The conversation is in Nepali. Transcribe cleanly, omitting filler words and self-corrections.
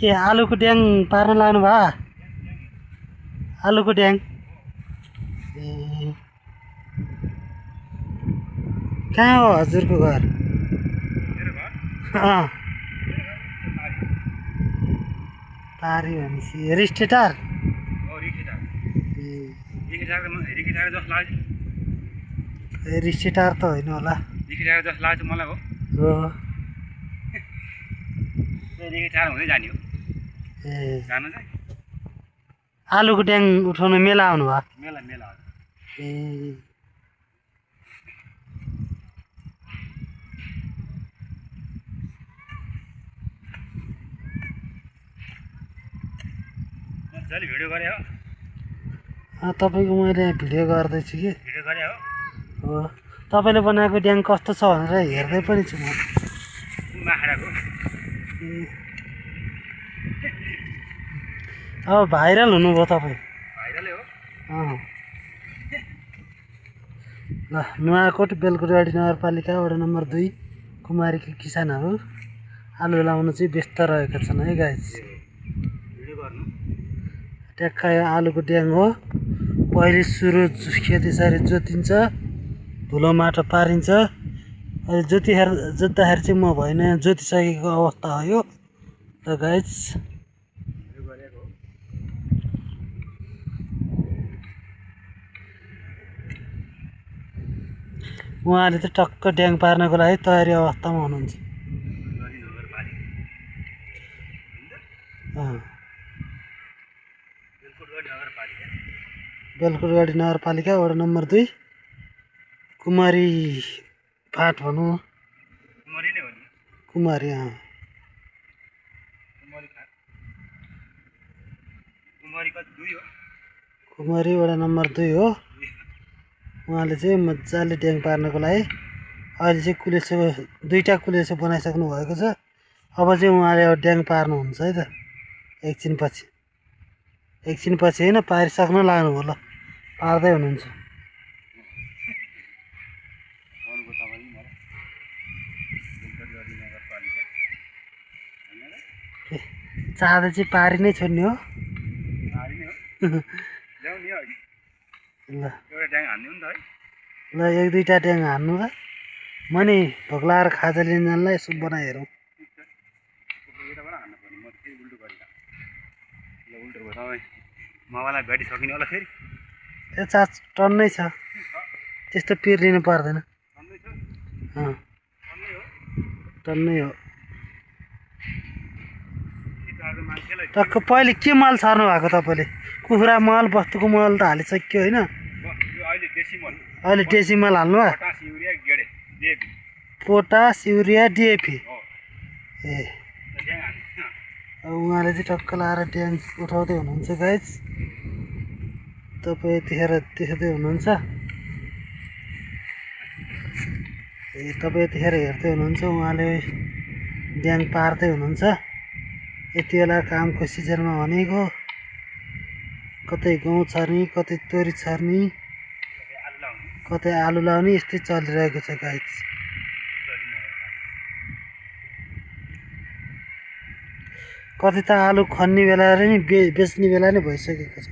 के आलुको ड्याङ पार्न लानु भा आलुको ड्याङ ए कहाँ हो हजुरको घर पारी भनेपछि रिस्टेटार रिस्टेटार त होइन होला आलुको ड्याङ उठाउन मेला आउनु भयो ए तपाईँको मैले भिडियो गर्दैछु कि हो तपाईँले बनाएको ड्याङ कस्तो छ भनेर हेर्दै पनि छु म अब भाइरल हुनुभयो तपाईँ ल नुवाकोट बेलकुटबाडी नगरपालिका वडा नम्बर 2 कुमारीका किसानहरू आलु लाउन चाहिँ व्यस्त रहेका छन् है गाइस ट्याक्कै आलुको ड्याङ हो पहिले सुरु खेत यसरी जोतिन्छ धुलो माटो पारिन्छ अहिले जोत्दाखेरि चाहिँ म भएन जोतिसकेको अवस्था हो यो र गाइस उहाँले त टक्क ड्याङ पार्नको लागि तयारी अवस्थामा हुनुहुन्छ बेलकुटबाडी नगरपालिका वडा नम्बर 2 कुमारी फाट भनौँ कुमारी कुमारी वडा नम्बर 2 हो उहाँले चाहिँ मजाले ड्याङ पार्नको लागि अहिले चाहिँ कुलेसो 2टा कुलेसो बनाइसक्नु भएको छ अब चाहिँ उहाँले ड्याङ पार्नुहुन्छ है त एकछिन पछि होइन पारिसक्न लाग्नु होला पार्दै हुनुहुन्छ चाँदा चाहिँ पारि नै छोड्ने हो ल 1-2टा ड्याङ हान्नु त म नि भोक लगाएर खाजा लिन जानलाई यसो बनाइ हेरौँ ए चार्ज टन्नै छ त्यस्तो पिर लिनु पर्दैन टन्नै हो टक्क पहिले के मल छर्नु भएको तपाईँले कुखुरा मल बस्तुको मल त हालिसक्यो होइन अहिले देशी मल हाल्नु पोटास युरिया डिएपी ए अब उहाँले चाहिँ टक्क लाएर ड्याङ उठाउँदै हुनुहुन्छ गाइस तपाईँ यतिखेर देख्दै हुनुहुन्छ तपाईँ यतिखेर हेर्दै हुनुहुन्छ उहाँले ड्याङ पार्दै हुनुहुन्छ यति बेला कामको सिजनमा भनेको कतै गहुँ छर्ने कतै तोरी छर्ने कतै आलु लाउने यस्तै चलिरहेको छ गाइस कतै त आलु खन्ने बेला र नि बेच्ने बेला नै भइसकेको छ